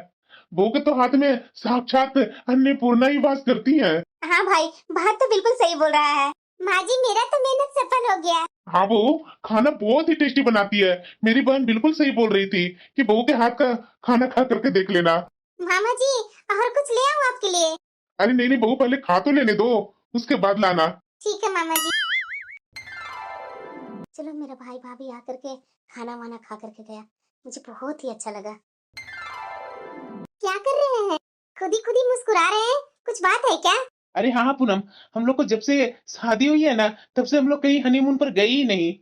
बहू के तो हाथ में साक्षात अन्नपूर्णा ही वास करती है। हाँ भाई, बात तो बिल्कुल सही बोल रहा है। माँ जी, मेरा तो मेहनत सफल हो गया। हाँ बहू, खाना बहुत ही टेस्टी बनाती है। मेरी बहन बिल्कुल सही बोल रही थी कि बहू के हाथ का खाना खा करके देख लेना। मामा जी, और कुछ ले आऊँ आपके लिए? अरे नहीं नहीं बहू, पहले खा तो लेने दो, उसके बाद लाना। ठीक है मामा जी। चलो, मेरा भाई भाभी आकर के खाना वाना खा करके गया, मुझे बहुत ही अच्छा लगा। क्या कर रहे हैं? खुद ही मुस्कुरा रहे हैं, कुछ बात है क्या? अरे हाँ हाँ पूनम, हम लोग को जब से शादी हुई है ना, तब से हम लोग कहीं हनीमून पर गए ही नहीं।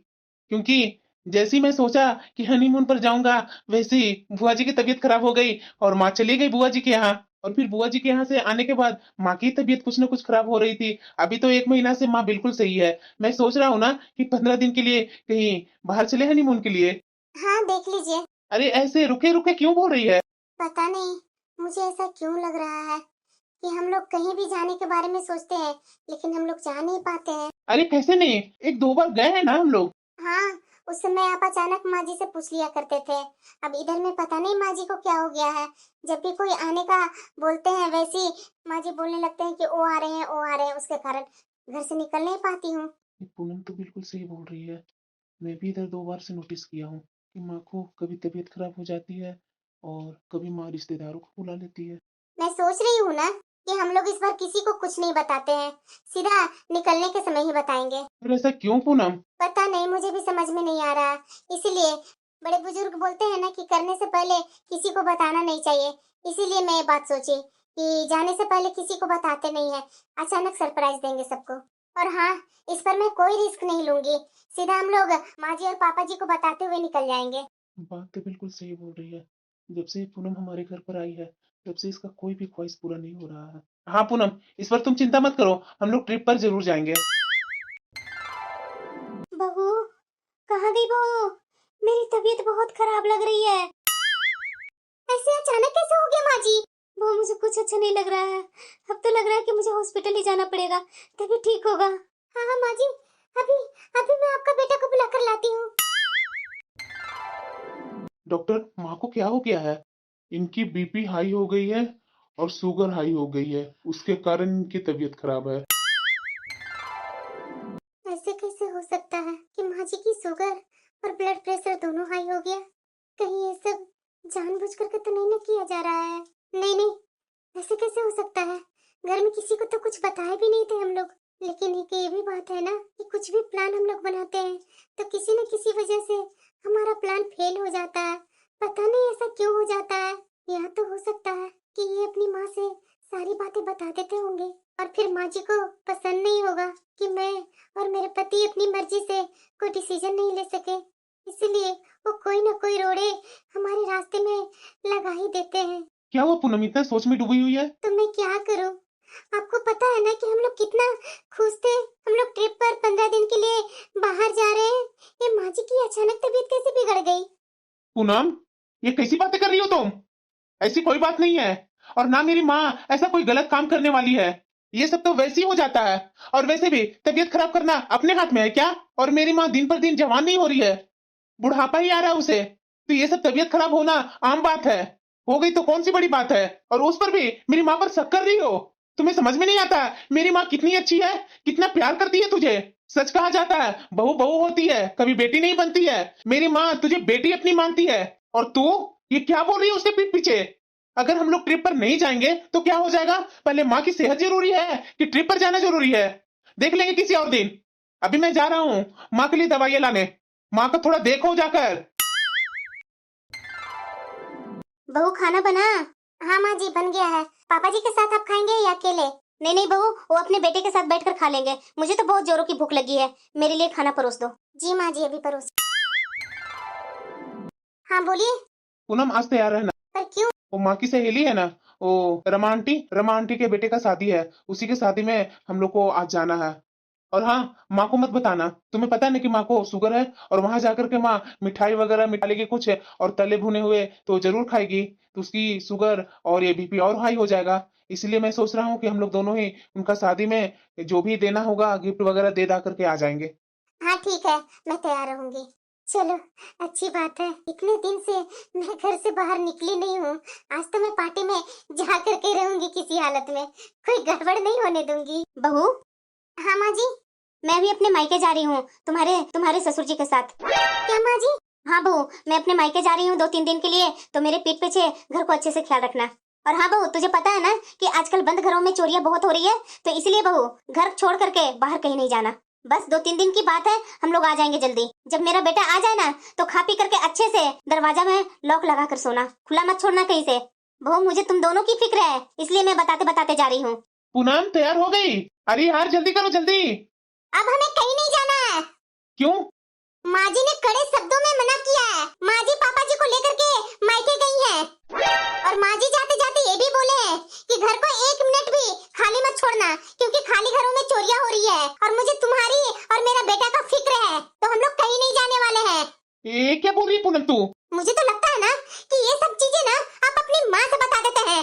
क्योंकि जैसे ही मैं सोचा कि हनीमून पर जाऊंगा, वैसे ही बुआ जी की तबीयत खराब हो गई और माँ चली गई बुआ जी के यहाँ। और फिर बुआ जी के यहाँ से आने के बाद माँ की तबीयत कुछ ना कुछ खराब हो रही थी। अभी तो 1 महीना से माँ बिल्कुल सही है। मैं सोच रहा हूँ ना कि 15 दिन के लिए कहीं बाहर चले हनीमून के लिए। हाँ, देख लीजिए। अरे ऐसे रुके रुके क्यों बोल रही है। पता नहीं, मुझे ऐसा क्यों लग रहा है कि हम लोग कहीं भी जाने के बारे में सोचते हैं, लेकिन हम लोग जा नहीं पाते हैं। अरे कैसे नहीं, 1-2 बार गए हैं ना हम लोग। हाँ, उस समय आप अचानक माँ जी से पूछ लिया करते थे। अब इधर में पता नहीं माँ जी को क्या हो गया है, जब भी कोई आने का बोलते हैं, वैसे ही माँ जी बोलने लगते हैं कि वो आ रहे हैं, वो आ रहे हैं, उसके कारण घर से निकल नहीं पाती हूँ। ये पूनम तो बिल्कुल सही बोल रही है। मैं भी इधर 2 बार से नोटिस किया हूँ कि माँ को कभी तबीयत खराब हो जाती है और कभी माँ रिश्तेदारों को बुला लेती है। मैं सोच रही हूँ ना कि हम लोग इस बार किसी को कुछ नहीं बताते हैं, सीधा निकलने के समय ही बताएंगे। पर ऐसा क्यों पूनम। पता नहीं, मुझे भी समझ में नहीं आ रहा, इसीलिए बड़े बुजुर्ग बोलते हैं ना कि करने से पहले किसी को बताना नहीं चाहिए। इसीलिए मैं ये बात सोची कि जाने से पहले किसी को बताते नहीं है, अचानक सरप्राइज देंगे सबको। और हाँ, इस पर मैं कोई रिस्क नहीं लूंगी, सीधा हम लोग माँ जी और पापा जी को बताते हुए निकल जाएंगे। बात तो बिल्कुल सही बोल रही है। जब से पूनम हमारे घर पर आई है, तब से इसका कोई भी ख्वाहिश पूरा नहीं हो रहा है। हाँ पूनम, इस पर तुम चिंता मत करो, हम लोग ट्रिप पर जरूर जाएंगे। बहू, कहाँ गई बहू? मेरी तबीयत बहुत खराब लग रही है। ऐसे अचानक कैसे हो गया माँ जी? बहू, मुझे कुछ अच्छा नहीं लग रहा है। अब तो लग रहा है कि मुझे हॉस्पिटल ही जाना पड़ेगा, तभी ठीक होगा। हाँ हाँ माँ जी, अभी अभी मैं आपका बेटा को बुला कर लाती हूँ। डॉक्टर, माँ को क्या हो गया है। इनकी बीपी हाई हो गई है और शुगर हाई हो गई है, उसके कारण इनकी तबीयत खराब है। ऐसे कैसे हो सकता है कि माँ जी की शुगर और ब्लड प्रेशर दोनों हाई हो गया। कहीं ये सब जानबूझ करके तो नहीं ना किया जा रहा है? नहीं नहीं, ऐसे कैसे हो सकता है? घर में किसी को तो कुछ बताए भी नहीं थे हम लोग। लेकिन एक ये भी बात है ना कि कुछ भी प्लान हम लोग बनाते हैं तो किसी न किसी वजह से हमारा प्लान फेल हो जाता है। पता नहीं ऐसा क्यों हो जाता है। या तो हो सकता है कि ये अपनी माँ से सारी बातें बता देते होंगे और फिर माँ जी को पसंद नहीं होगा कि मैं और मेरे पति अपनी मर्जी से कोई डिसीजन नहीं ले सके, इसलिए वो कोई ना कोई रोड़े हमारे रास्ते में लगा ही देते हैं। क्या हुआ पूनम, इतना सोच में डूबी हुई है? तो मैं क्या करूं? आपको पता है ना कि हम लोग कितना खुश थे। हम लोग ट्रिप पर 15 दिन के लिए बाहर जा रहे हैं। ये माँ जी की अचानक तबीयत कैसे बिगड़ गई? पूनम, ये कैसी बातें कर रही हो तुम? ऐसी कोई बात नहीं है, और ना मेरी माँ ऐसा कोई गलत काम करने वाली है। ये सब तो वैसे ही हो जाता है, और वैसे भी तबीयत खराब करना अपने हाथ में है क्या? और मेरी माँ दिन पर दिन जवान नहीं हो रही है, बुढ़ापा ही आ रहा है उसे, तो ये सब तबीयत खराब होना आम बात है। हो गई तो कौन सी बड़ी बात है? और उस पर भी मेरी माँ पर शक कर रही हो? तुम्हें समझ में नहीं आता मेरी माँ कितनी अच्छी है, कितना प्यार करती है तुझे। सच कहा जाता है बहू बहू होती है, कभी बेटी नहीं बनती है। मेरी माँ तुझे बेटी अपनी मानती है, और तू ये क्या बोल रही है उसके पीठ पीछे? अगर हम लोग ट्रिप पर नहीं जाएंगे तो क्या हो जाएगा? पहले माँ की सेहत जरूरी है कि ट्रिप पर जाना जरूरी है? देख लेंगे किसी और दिन। अभी मैं जा रहा हूँ माँ के लिए दवाइयाँ लाने। माँ को थोड़ा देखो जाकर। बहू खाना बना? हाँ माँ जी बन गया है। पापा जी के साथ आप खाएंगे या अकेले? नहीं नहीं बहू, वो अपने बेटे के साथ बैठकर खा लेंगे। मुझे तो बहुत जोरों की भूख लगी है, मेरे लिए खाना परोस दो। जी माँ जी अभी परोस। हाँ बोलिए। पूनम आज तैयार रहना। पर क्यों? वो माँ की सहेली है ना, वो रमा आंटी के बेटे का शादी है, उसी के शादी में हम लोग को आज जाना है। और हाँ, माँ को मत बताना, तुम्हें पता है ना कि माँ को शुगर है, और वहां जाकर के माँ मिठाई वगैरह मिठा लेगी कुछ, और तले भुने हुए तो जरूर खाएगी, तो उसकी शुगर और ये बीपी और हाई हो जाएगा। इसलिए मैं सोच रहा हूँ कि हम लोग दोनों ही उनका शादी में जो भी देना होगा गिफ्ट वगैरह दे दा करके आ जाएंगे। हाँ ठीक है, मैं तैयार रहूंगी। चलो अच्छी बात है, इतने दिन से मैं घर से बाहर निकली नहीं हूँ। आज तो मैं पार्टी में जा करके रहूंगी, किसी हालत में कोई गड़बड़ नहीं होने दूंगी। बहू। हाँ माँ जी। मैं भी अपने मायके जा रही हूँ, तुम्हारे ससुर जी के साथ। क्या माँ जी? हाँ बहू, मैं अपने मायके जा रही हूँ 2-3 दिन के लिए, तो मेरे पीठ पीछे घर को अच्छे से ख्याल रखना। और हाँ बहू, तुझे पता है ना कि आजकल बंद घरों में चोरियां बहुत हो रही है, तो इसलिए बहू घर छोड़ करके बाहर कहीं नहीं जाना। बस 2-3 दिन की बात है, हम लोग आ जाएंगे जल्दी। जब मेरा बेटा आ जाए ना तो खा पी करके अच्छे से दरवाजा में लॉक लगा कर सोना, खुला मत छोड़ना कहीं से। बहू मुझे तुम दोनों की फिक्र है, इसलिए मैं बताते बताते जा रही हूँ। पूनम तैयार हो गई? अरे यार जल्दी करो जल्दी। अब हमें कहीं नहीं जाना है। क्यों? माँ जी ने कड़े शब्दों में मना किया है। माँ जी पापा जी को लेकर के मायके गई हैं, और माँ जी जाते जाते ये भी बोले हैं कि घर को 1 मिनट भी खाली मत छोड़ना, क्योंकि खाली घरों में चोरियां हो रही है, और मुझे तुम्हारी और मेरा बेटा का फिक्र है, तो हम लोग कहीं नहीं जाने वाले हैं। ये क्या बोल रही है पूनम तू? मुझे तो लगता है ना कि ये सब चीजें ना आप अपनी माँ से बता देते हैं।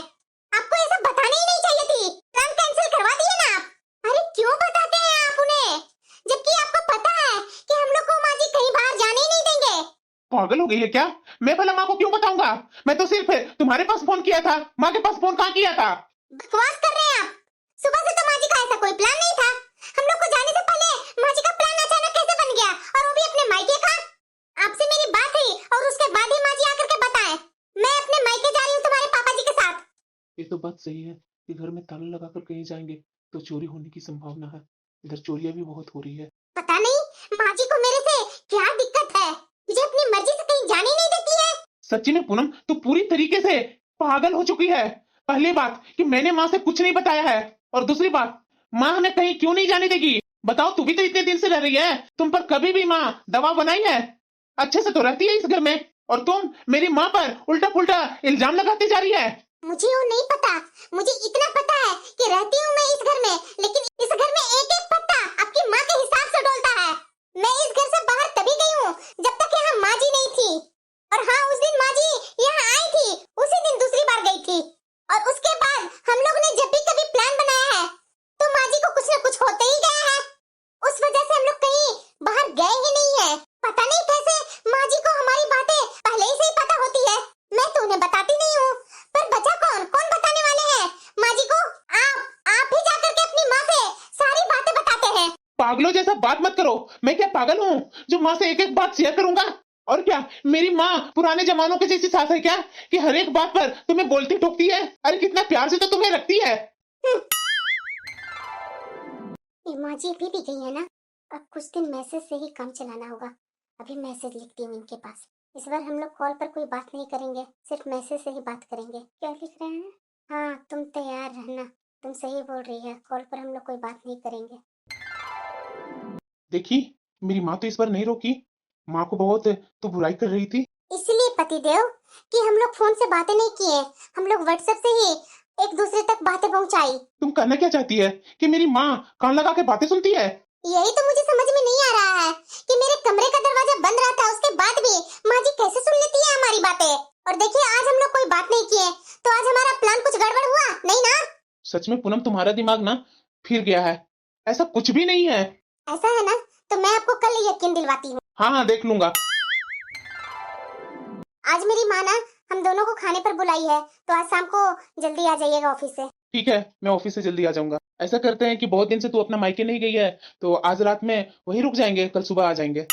आपको ये सब बतानी ही नहीं चाहिए थी, प्लान कैंसिल करवा दिए ना आप। अरे क्यों बताते हैं आप उन्हें, जबकि आपको पता है कि हम लोग को माँ जी कहीं बाहर जाने ही नहीं देंगे। पागल हो गई है क्या? मैं भला माँ को क्यों बताऊंगा? मैं तो सिर्फ तुम्हारे पास फोन किया था, माँ के पास फोन कहाँ किया था? बकवास कर रहे हैं आप। सुबह से तो माँ जी का ऐसा कोई प्लान नहीं था। हम लोग को जाने से पहले माँ जी का प्लान अचानक कैसे बन गया, और वो भी अपने मायके का? आपसे मेरी बात हुई और उसके बाद ही माँ जी आकर के बताएं। मैं अपने मायके जा रही हूँ तुम्हारे पापा जी के साथ। ये तो बात सही है कि घर में ताला लगाकर कहीं जाएंगे तो चोरी होने की संभावना है। इधर चोरियां भी बहुत हो रही है। पता नहीं माँ जी को मेरे से क्या दिक्कत है, मुझे अपनी मर्जी से कहीं जाने नहीं देती है। सच्ची में पूनम तू पूरी तरीके से पागल हो चुकी है। पहली बात कि मैंने माँ से कुछ नहीं बताया है, और दूसरी बात माँ हमें कहीं क्यों नहीं जाने देगी? बताओ, तू भी तो इतने दिन से रह रही है, तुम पर कभी भी माँ दबाव बनाई है? अच्छे से तो रहती है इस घर में, और तुम मेरी माँ पर उल्टा पुल्टा इल्जाम लगाती जा रही है। मुझे वो नहीं पता, मुझे इतना पता है कि रहती हूँ मैं इस घर में, लेकिन इस घर में एक एक पत्ता आपकी माँ के हिसाब से डोलता है। मैं इस घर से बाहर तभी गई हूँ जब तक यहाँ माँ जी नहीं थी, और हाँ उस दिन माँ जी यहाँ आई थी, उसी दिन दूसरी बार गई थी, और उसके बाद हम लोग ने जब भी कभी प्लान बनाया है तो माँ जी को कुछ न कुछ होते ही गया है। उस वजह से हम लोग कहीं बाहर गए ही नहीं है। पता नहीं कैसे माँ जी को हमारी बातें पहले ही से ही पता होती है। मैं तो उन्हें बताती नहीं हूँ, पर बचा कौन बताने वाले हैं माँ जी को? आप ही जाकर के अपनी माँ से सारी बातें बताते हैं। पागल पागलों जैसा बात मत करो। मैं क्या पागल हूँ जो माँ से एक एक बात शेयर करूंगा? और क्या मेरी माँ पुराने जमानों की जैसी सास है क्या कि हर एक बात पर तुम्हें बोलती टोकती है? अरे कितना प्यार से तो तुम्हें रखती है। ये माँ जी अभी भी गई है ना। अब कुछ दिन मैसेज से ही काम चलाना होगा। अभी मैसेज लिखती हूँ इनके पास। इस बार हम लोग कॉल पर कोई बात नहीं करेंगे, सिर्फ मैसेज से ही बात करेंगे। क्या लिख रहे हैं? हाँ, तुम तैयार रहना। तुम सही बोल रही है, कॉल पर हम लोग कोई बात नहीं करेंगे। देखी, मेरी माँ तो इस बार नहीं रोकी। माँ को बहुत तो बुराई कर रही थी। इसलिए पतिदेव कि हम लोग फोन से बातें नहीं किए, हम लोग व्हाट्सएप से ही एक दूसरे तक बातें पहुंचाई। तुम कहना क्या चाहती है कि मेरी माँ कान लगा के बातें सुनती है? यही तो मुझे समझ में नहीं आ रहा है कि मेरे कमरे का दरवाजा बंद रहा था, उसके बाद भी माँ जी कैसे सुन लेती है हमारी बातें। और देखिए, आज हम लोग कोई बात नहीं किए तो आज हमारा प्लान कुछ गड़बड़ हुआ नहीं ना? सच में पूनम, तुम्हारा दिमाग ना फिर गया है। ऐसा कुछ भी नहीं है। ऐसा है ना, तो मैं आपको कल यकीन दिलवाती हूँ। हाँ हाँ, देख लूंगा। आज मेरी माँ ना हम दोनों को खाने पर बुलाई है, तो आज शाम को जल्दी आ जाइएगा ऑफिस से। ठीक है, मैं ऑफिस से जल्दी आ जाऊंगा। ऐसा करते हैं कि बहुत दिन से तू अपना मायके नहीं गई है, तो आज रात में वहीं रुक जाएंगे, कल सुबह आ जाएंगे।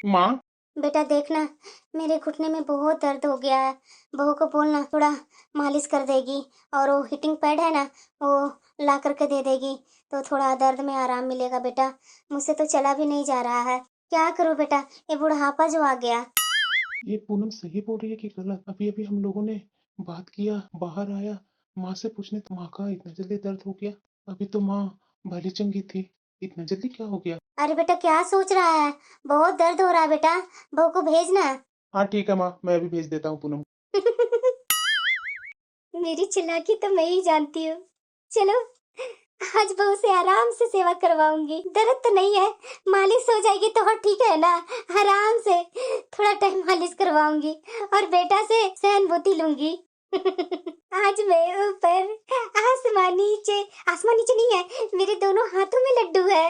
माँ, बेटा देखना, मेरे घुटने में बहुत दर्द हो गया है। बहू को बोलना थोड़ा मालिश कर देगी, और वो हीटिंग पैड है ना, वो ला करके दे देगी, तो थोड़ा दर्द में आराम मिलेगा। बेटा मुझसे तो चला भी नहीं जा रहा है, क्या करूं बेटा, ये बुढ़ापा जो आ गया। ये पूनम सही बोल रही है कि गलत? अभी अभी हम लोगों ने बात किया, बाहर आया, माँ से पूछने तो माँ का इतना जल्दी दर्द हो गया। अभी तो माँ भली चंगी थी, इतना जल्दी क्या हो गया? अरे बेटा क्या सोच रहा है, बहुत दर्द हो रहा है बेटा, बहू को भेजना। हाँ ठीक है माँ, मैं अभी भेज देता हूँ पूनम। मेरी चिल्लाकी तो मैं ही जानती हूँ। चलो आज बहू से आराम से सेवा करवाऊंगी। दर्द तो नहीं है, मालिश हो जाएगी तो और ठीक है ना। आराम से थोड़ा टाइम मालिश करवाऊंगी और बेटा से सहानुभूति लूंगी। आज मैं ऊपर, आसमान नीचे। आसमान नीचे नहीं है, मेरे दोनों हाथों में लड्डू है।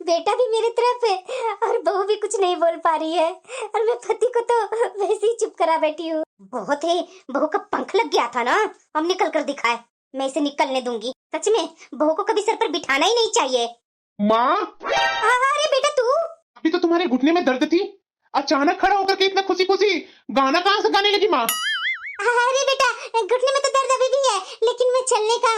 बेटा भी मेरी तरफ है और बहू भी कुछ नहीं बोल पा रही है, और मैं पति को तो वैसे ही चुप करा बैठी हूँ। बहुत ही, बहू का पंख लग गया था ना, अब निकल कर दिखाए। मैं इसे निकलने दूंगी। सच में बहू को कभी सर पर बिठाना ही नहीं चाहिए। माँ, अरे बेटा तू, अभी तो तुम्हारे घुटने में दर्द थी, अचानक खड़ा होकर के इतना खुशी खुशी गाना कहाँ से गाने लगी माँ? अरे बेटा घुटने में तो दर्द अभी भी है, लेकिन मैं चलने का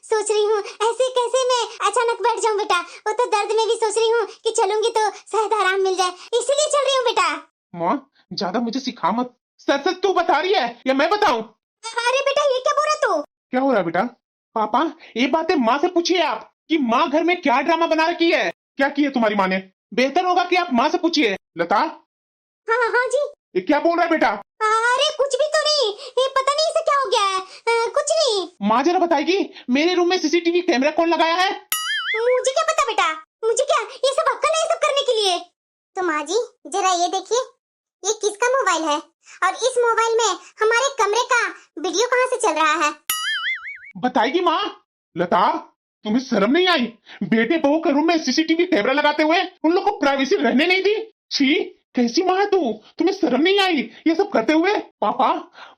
सोच रही हूँ। ऐसे कैसे मैं अचानक बैठ जाऊँ बेटा, वो तो दर्द में भी सोच रही हूँ कि चलूंगी तो शायद आराम मिल जाए, इसीलिए चल रही हूँ बेटा। माँ ज्यादा मुझे सिखा मत, सच सच तू बता रही है या मैं बताऊं? अरे बेटा ये क्या बोल रहा तू? क्या हो रहा है बेटा? पापा ये बातें माँ से पूछिए आप कि माँ घर में क्या ड्रामा बना रखी है। क्या किया तुम्हारी माँ ने? बेहतर होगा कि आप माँ से पूछिए। लता, हाँ हाँ जी। ये क्या बोल रहा है बेटा? अरे कुछ भी तो नहीं, ये पता नहीं इसे क्या हो गया है। कुछ नहीं। माँ जरा बताएगी मेरे रूम में सीसीटीवी कैमरा कौन लगाया है? मुझे क्या पता बेटा, मुझे क्या, ये सब अक्कल है ये सब करने के लिए? तो माँ जी जरा ये देखिए, ये किसका मोबाइल है, और इस मोबाइल में हमारे कमरे का वीडियो कहाँ से चल रहा है? बताएगी माँ? लता, तुम्हें शर्म नहीं आई? बेटे बहू के रूम में सीसीटीवी कैमरा लगाते हुए उन लोग को प्राइवेसी रहने नहीं दी। छी, कैसी माँ है तू? तुम्हें शर्म नहीं आई ये सब करते हुए? पापा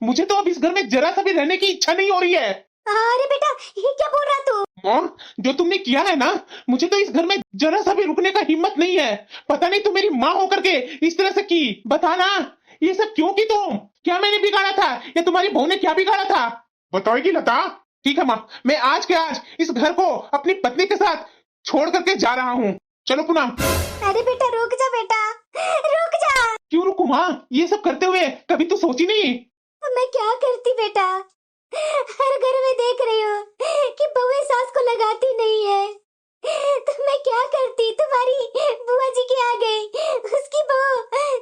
मुझे तो अब इस घर में जरा सा भी रहने की इच्छा नहीं हो रही है। अरे बेटा ये क्या बोल रहा तू? माँ जो तुमने किया है ना, मुझे तो इस घर में जरा सा भी रुकने का हिम्मत नहीं है। पता नहीं तुम मेरी माँ होकर के इस तरह से की। बताना ये सब क्यों की तुम? क्या मैंने बिगाड़ा था या तुम्हारी बहू ने क्या बिगाड़ा था? बताओगी लता? ठीक है माँ, मैं आज के आज इस घर को अपनी पत्नी के साथ छोड़ करके जा रहा हूँ। चलो पूनम। अरे बेटा रुक जा बेटा, रुक जा। क्यों रुकूं माँ? ये सब करते हुए कभी तो सोची नहीं? मैं क्या करती बेटा, हर घर में देख रही हूँ कि बहू सास को लगाती नहीं है, तो मैं क्या करती? तुम्हारी बुआ जी की आ गई, उसकी बहू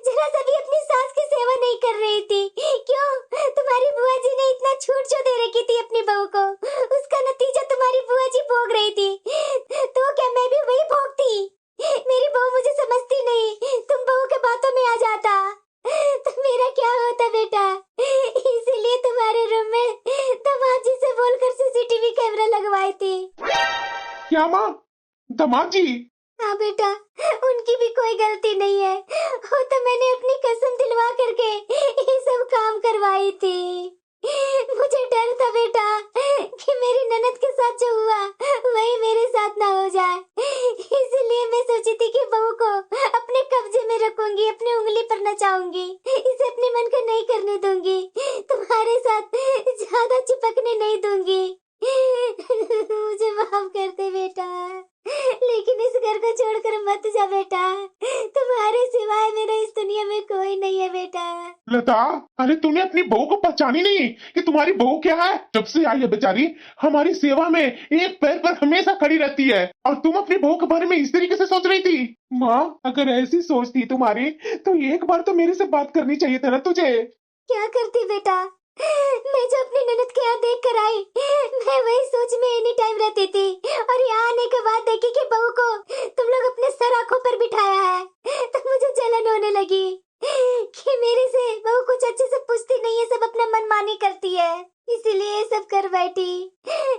जरा सा भी अपनी सास की सेवा नहीं कर रही थी। क्यों? तुम्हारी बुआ जी ने इतना छूट जो दे रखी थी अपनी बहू को, उसका नतीजा तुम्हारी बुआ जी भोग रही थी, तो क्या मैं भी वही भोगती? मेरी बहू मुझे समझती नहीं, तुम बहू के बातों में आ जाता तो मेरा क्या होता बेटा? इसीलिए तुम्हारे रूम में दामाद जी से बोलकर सीसीटीवी कैमरा लगवाई थी। क्या माँ? दामाद जी? हाँ बेटा, उनकी भी कोई गलती नहीं है, वो तो मैंने अपनी कसम दिलवा करके ये सब काम करवाई थी। मुझे डर था बेटा कि मेरी ननद के साथ जो हुआ वही मेरे साथ ना हो जाए, इसलिए मैं सोची थी कि बहू को अपने कब्जे में रखूंगी, अपनी उंगली पर नचाऊंगी, इसे अपने मन का नहीं करने दूंगी, तुम्हारे साथ ज्यादा चिपकने नहीं दूंगी। मुझे माफ कर दे बेटा, लेकिन इस घर को छोड़कर मत जा बेटा, तुम्हारे सिवाय मेरा इस दुनिया में कोई नहीं है बेटा। लता, अरे तूने अपनी बहू को पहचानी नहीं कि तुम्हारी बहू क्या है? जब से आई है बेचारी हमारी सेवा में एक पैर पर हमेशा खड़ी रहती है, और तुम अपनी बहू के बारे में इस तरीके से सोच रही थी। माँ, अगर ऐसी सोच थी तुम्हारी तो एक बार तो मेरे से बात करनी चाहिए था ना तुझे। क्या करती बेटा, मैं जो अपनी ननद के यहाँ देख कर आई, मैं वही सोच में एनी टाइम रहती थी, और यहाँ आने के बाद देखी कि बहू को तुम लोग अपने सर आंखों पर बिठाया है, तो मुझे जलन होने लगी कि मेरे से बहू कुछ अच्छे से पूछती नहीं है, सब अपना मनमानी करती है, इसीलिए ये सब कर बैठी।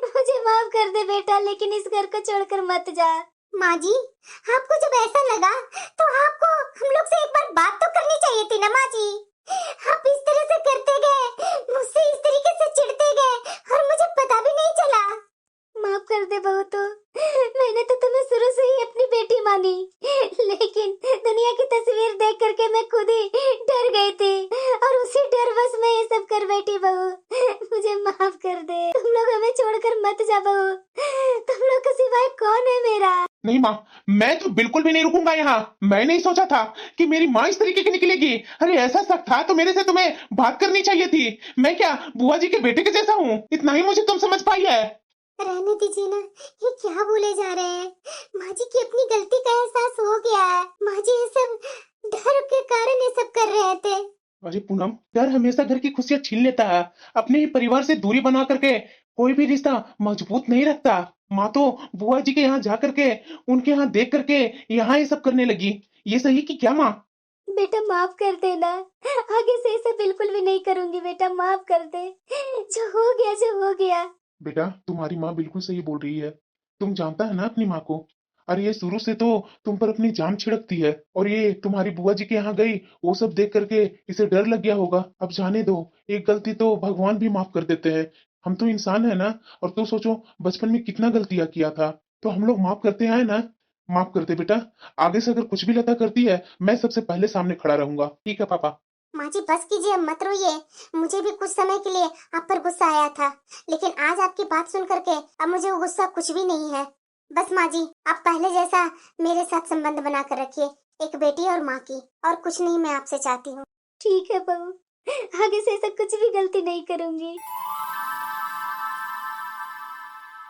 मुझे माफ कर दे बेटा, लेकिन इस घर को छोड़कर मत जा। माँ जी, आपको जब ऐसा लगा तो आपको हम लोग से एक बार बात तो करनी चाहिए थी ना माँ जी। आप इस तरह से करते गए, मुझसे इस तरीके से चिढ़ते गए, और मुझे पता भी नहीं चला। माफ कर दे बहू, तो मैंने तो तुम्हें शुरू से ही अपनी बेटी मानी, लेकिन दुनिया की तस्वीर देख करके मैं खुद ही डर गई थी, और उसी डर बस मैं ये सब कर बैठी बहू। मुझे माफ कर दे, तुम लोग हमें छोड़कर मत जा बहू, तुम लोग के सिवाय कौन है मेरा। नहीं माँ, मैं तो बिल्कुल भी नहीं रुकूंगा यहाँ। मैं नहीं सोचा था कि मेरी माँ इस तरीके की निकलेगी। अरे ऐसा शक था तो मेरे से तुम्हें बात करनी चाहिए थी। मैं क्या बुआ जी के बेटे के जैसा हूँ? इतना ही मुझे तुम समझ पाई है। रहने दीजिए ना, ये क्या बोले जा रहे हैं। माँ जी की अपनी गलती का एहसास हो गया है, माँ जी ये सब डर के कारण ये सब कर रहे थे। अरे पूनम, डर हमेशा घर की खुशियां छीन लेता है। अपने ही परिवार से दूरी बना करके कोई भी रिश्ता मजबूत नहीं रखता। माँ तो बुआ जी के यहाँ जा करके, उनके यहाँ देख करके यहाँ ये सब करने लगी। ये सही कि क्या माँ? बेटा माफ कर देना, आगे से ऐसा बिल्कुल भी नहीं करूंगी बेटा, माफ कर दे, जो हो गया जो हो गया। बेटा, तुम्हारी माँ बिल्कुल सही बोल रही है। तुम जानता है ना अपनी माँ को। अरे ये शुरू से तो तुम पर अपनी जान छिड़कती है, और ये तुम्हारी बुआ जी के यहाँ गई, वो सब देख करके इसे डर लग गया होगा। अब जाने दो, एक गलती तो भगवान भी माफ कर देते हैं। हम तो इंसान है ना। और तू सोचो बचपन में कितना गलतियां किया था, तो हम लोग माफ करते आए ना। माफ कर दे बेटा। आगे से अगर कुछ भी लता करती है, मैं सबसे पहले सामने खड़ा रहूंगा। ठीक है पापा? माँ जी बस कीजिए, अब मत रोइए, मुझे भी कुछ समय के लिए आप पर गुस्सा आया था, लेकिन आज आपकी बात सुन करके अब मुझे वो गुस्सा कुछ भी नहीं है। बस माँ जी, आप पहले जैसा मेरे साथ संबंध बना कर रखिए, एक बेटी और माँ की, और कुछ नहीं मैं आपसे चाहती हूँ। ठीक है बहू, आगे से ऐसा कुछ भी गलती नहीं करूँगी।